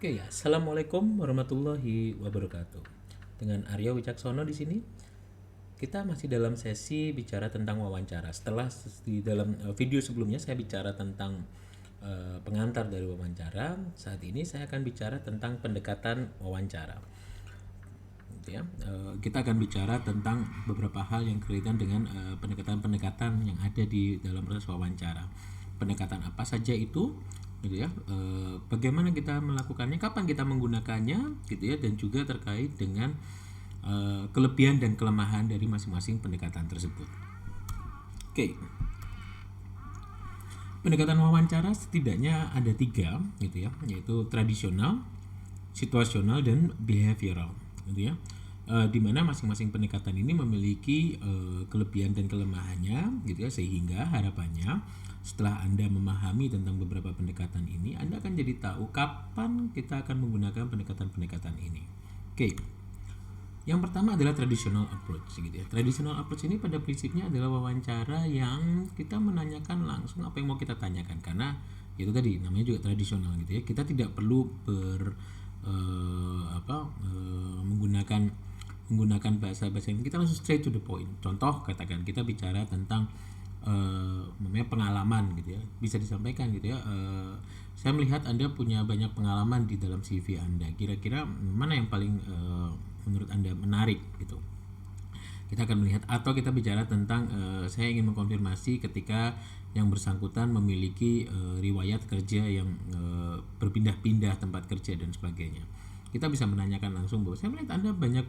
Oke ya, assalamualaikum warahmatullahi wabarakatuh. Dengan Arya Wicaksono di sini, kita masih dalam sesi bicara tentang wawancara. Setelah di dalam video sebelumnya saya bicara tentang pengantar dari wawancara, saat ini saya akan bicara tentang pendekatan wawancara. Gitu ya. Kita akan bicara tentang beberapa hal yang berkaitan dengan pendekatan-pendekatan yang ada di dalam proses wawancara. Pendekatan apa saja itu, gitu ya, bagaimana kita melakukannya, kapan kita menggunakannya, gitu ya, dan juga terkait dengan kelebihan dan kelemahan dari masing-masing pendekatan tersebut. Oke, pendekatan wawancara setidaknya ada 3, gitu ya, yaitu tradisional, situasional, dan behavioral, gitu ya. Di mana masing-masing pendekatan ini memiliki kelebihan dan kelemahannya, gitu ya, sehingga harapannya setelah Anda memahami tentang beberapa pendekatan ini, Anda akan jadi tahu kapan kita akan menggunakan pendekatan-pendekatan ini. Oke. Yang pertama adalah traditional approach, gitu ya. Traditional approach ini pada prinsipnya adalah wawancara yang kita menanyakan langsung apa yang mau kita tanyakan, karena itu tadi namanya juga tradisional, gitu ya. Kita tidak perlu menggunakan bahasa-bahasa yang kita langsung straight to the point. Contoh, katakan kita bicara tentang namanya pengalaman, gitu ya, bisa disampaikan, gitu ya. Saya melihat Anda punya banyak pengalaman di dalam CV Anda. Kira-kira mana yang paling menurut Anda menarik, gitu. Kita akan melihat, atau kita bicara tentang saya ingin mengkonfirmasi ketika yang bersangkutan memiliki riwayat kerja yang berpindah-pindah tempat kerja dan sebagainya. Kita bisa menanyakan langsung bahwa saya melihat Anda banyak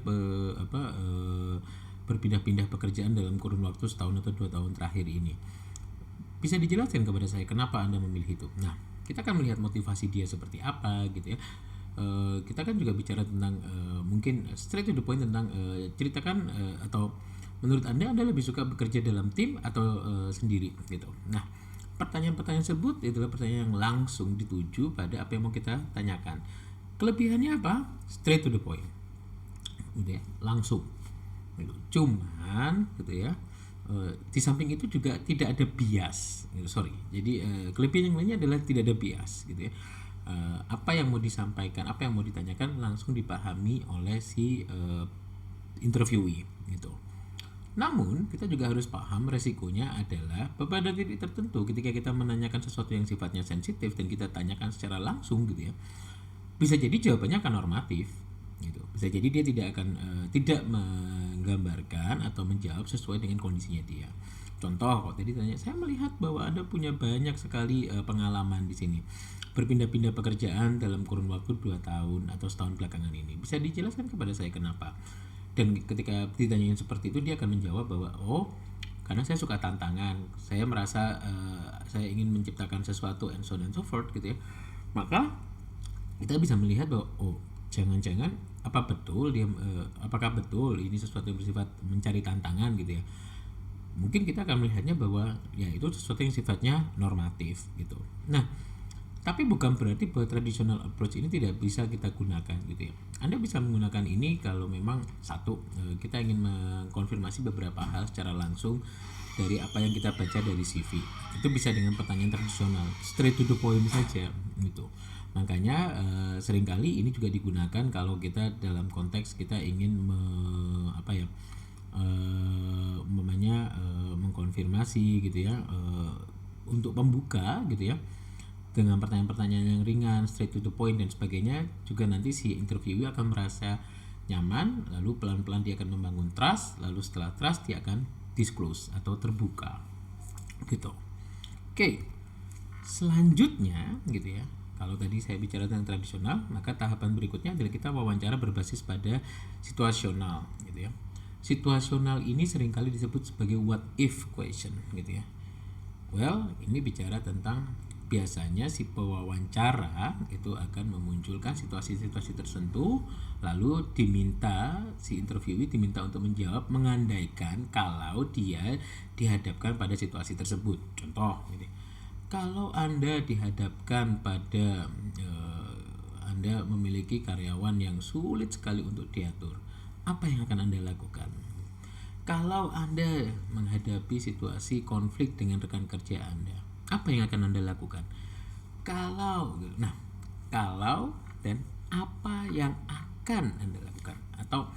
berpindah-pindah pekerjaan dalam kurun waktu setahun atau 2 tahun terakhir ini. Bisa dijelaskan kepada saya kenapa Anda memilih itu? Nah, kita akan melihat motivasi dia seperti apa, gitu ya. Kita kan juga bicara tentang mungkin straight to the point tentang ceritakan atau menurut Anda lebih suka bekerja dalam tim atau sendiri, gitu. Nah, pertanyaan-pertanyaan tersebut adalah pertanyaan yang langsung dituju pada apa yang mau kita tanyakan. Kelebihannya apa? Straight to the point, gitu ya, langsung, gitu. Cuman, gitu ya, di samping itu juga tidak ada bias, gitu. Jadi kelebihan yang lainnya adalah tidak ada bias, gitu ya. Apa yang mau disampaikan, apa yang mau ditanyakan langsung dipahami oleh si interviewee, gitu. Namun kita juga harus paham resikonya adalah pada titik tertentu ketika kita menanyakan sesuatu yang sifatnya sensitif dan kita tanyakan secara langsung, gitu ya, bisa jadi jawabannya akan normatif, gitu. Bisa jadi dia tidak menggambarkan atau menjawab sesuai dengan kondisinya dia. Contoh, kalau tadi tanya, saya melihat bahwa Anda punya banyak sekali pengalaman di sini, berpindah-pindah pekerjaan dalam kurun waktu 2 tahun atau setahun belakangan ini. Bisa dijelaskan kepada saya kenapa? Dan ketika ditanyain seperti itu, dia akan menjawab bahwa karena saya suka tantangan, saya merasa saya ingin menciptakan sesuatu and so on and so forth, gitu ya. Maka kita bisa melihat bahwa jangan-jangan apakah betul ini sesuatu yang bersifat mencari tantangan, gitu ya. Mungkin kita akan melihatnya bahwa ya itu sesuatu yang sifatnya normatif, gitu. Nah, tapi bukan berarti bahwa traditional approach ini tidak bisa kita gunakan, gitu ya. Anda bisa menggunakan ini kalau memang kita ingin mengkonfirmasi beberapa hal secara langsung dari apa yang kita baca dari CV. Itu bisa dengan pertanyaan tradisional, straight to the point saja, gitu. Makanya seringkali ini juga digunakan kalau kita dalam konteks kita ingin mengkonfirmasi, gitu ya, untuk pembuka, gitu ya, dengan pertanyaan-pertanyaan yang ringan, straight to the point dan sebagainya. Juga nanti si interviewee akan merasa nyaman, lalu pelan-pelan dia akan membangun trust, lalu setelah trust dia akan disclose atau terbuka, gitu. Oke, selanjutnya, gitu ya, kalau tadi saya bicara tentang tradisional, maka tahapan berikutnya adalah kita wawancara berbasis pada situasional, gitu ya. Situasional ini seringkali disebut sebagai what if question, gitu ya. Well, ini bicara tentang biasanya si pewawancara itu akan memunculkan situasi-situasi tertentu, lalu si interviewee diminta untuk menjawab mengandaikan kalau dia dihadapkan pada situasi tersebut. Contoh, gitu. Kalau Anda dihadapkan pada Anda memiliki karyawan yang sulit sekali untuk diatur, apa yang akan Anda lakukan? Kalau Anda menghadapi situasi konflik dengan rekan kerja Anda, apa yang akan Anda lakukan? Kalau dan apa yang akan Anda lakukan. Atau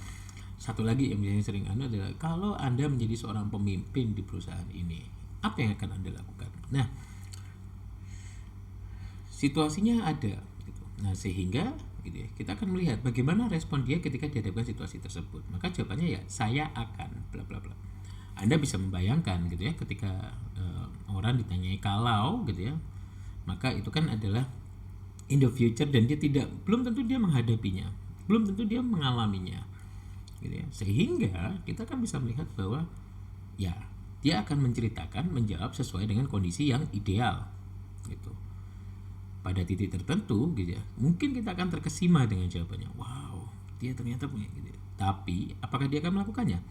satu lagi yang biasanya sering adalah kalau Anda menjadi seorang pemimpin di perusahaan ini, apa yang akan Anda lakukan? Nah, situasinya ada gitu. Nah, sehingga gitu ya, kita akan melihat bagaimana respon dia ketika dihadapkan situasi tersebut. Maka jawabannya ya saya akan bla bla bla. Anda bisa membayangkan gitu ya, ketika orang ditanyai kalau gitu ya, maka itu kan adalah in the future dan dia belum tentu dia menghadapinya, belum tentu dia mengalaminya gitu ya. Sehingga kita kan bisa melihat bahwa ya dia akan menjawab sesuai dengan kondisi yang ideal gitu. Pada titik tertentu gitu ya, mungkin kita akan terkesima dengan jawabannya, wow dia ternyata punya gitu ya. Tapi apakah dia akan melakukannya?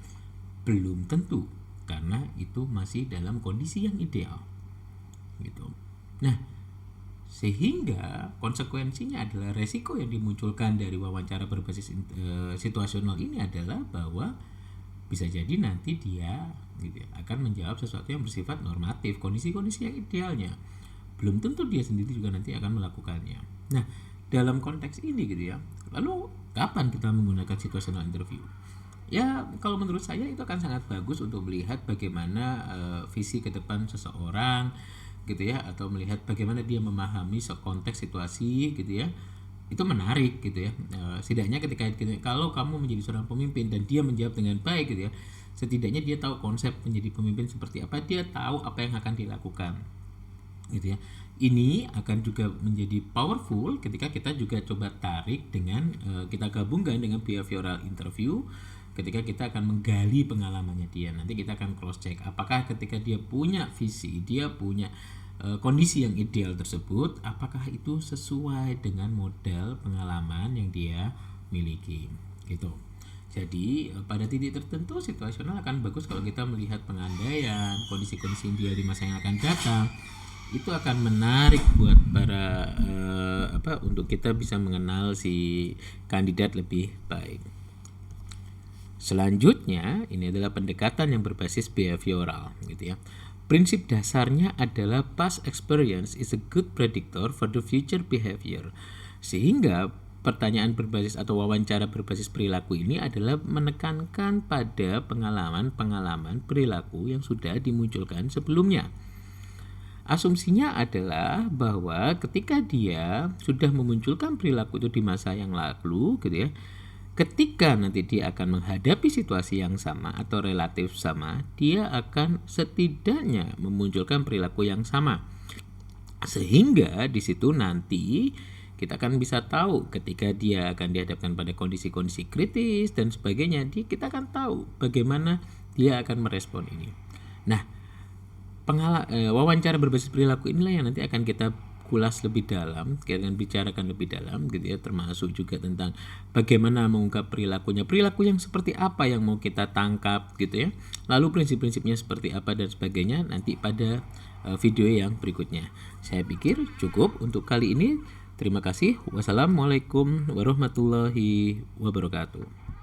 Belum tentu, karena itu masih dalam kondisi yang ideal gitu. Nah, sehingga konsekuensinya adalah resiko yang dimunculkan dari wawancara berbasis situasional ini adalah bahwa bisa jadi nanti dia gitu ya, akan menjawab sesuatu yang bersifat normatif, kondisi-kondisi yang idealnya. Belum tentu dia sendiri juga nanti akan melakukannya. Nah, dalam konteks ini gitu ya, lalu kapan kita menggunakan situational interview? Ya, kalau menurut saya itu akan sangat bagus untuk melihat bagaimana visi ke depan seseorang gitu ya, atau melihat bagaimana dia memahami konteks situasi gitu ya. Itu menarik gitu ya. Setidaknya ketika kalau kamu menjadi seorang pemimpin dan dia menjawab dengan baik gitu ya, setidaknya dia tahu konsep menjadi pemimpin seperti apa, dia tahu apa yang akan dilakukan gitu ya. Ini akan juga menjadi powerful ketika kita juga coba tarik dengan kita gabungkan dengan behavioral interview. Ketika kita akan menggali pengalamannya dia, nanti kita akan cross check apakah ketika dia punya visi, dia punya kondisi yang ideal tersebut, apakah itu sesuai dengan model pengalaman yang dia miliki gitu. Jadi pada titik tertentu situasional akan bagus kalau kita melihat pengandaian, kondisi-kondisi ideal di masa yang akan datang. Itu akan menarik buat para untuk kita bisa mengenal si kandidat lebih baik. Selanjutnya, ini adalah pendekatan yang berbasis behavioral gitu ya. Prinsip dasarnya adalah past experience is a good predictor for the future behavior. Sehingga pertanyaan berbasis atau wawancara berbasis perilaku ini adalah menekankan pada pengalaman-pengalaman perilaku yang sudah dimunculkan sebelumnya. Asumsinya adalah bahwa ketika dia sudah memunculkan perilaku itu di masa yang lalu gitu ya, ketika nanti dia akan menghadapi situasi yang sama atau relatif sama, dia akan setidaknya memunculkan perilaku yang sama. Sehingga di situ nanti kita akan bisa tahu ketika dia akan dihadapkan pada kondisi-kondisi kritis dan sebagainya, kita akan tahu bagaimana dia akan merespon ini. Nah, wawancara berbasis perilaku inilah yang nanti akan kita kulas lebih dalam, kita akan bicarakan lebih dalam gitu ya, termasuk juga tentang bagaimana mengungkap perilaku yang seperti apa yang mau kita tangkap gitu ya, lalu prinsip-prinsipnya seperti apa dan sebagainya nanti pada video yang berikutnya. Saya pikir cukup untuk kali ini. Terima kasih. Wassalamualaikum warahmatullahi wabarakatuh.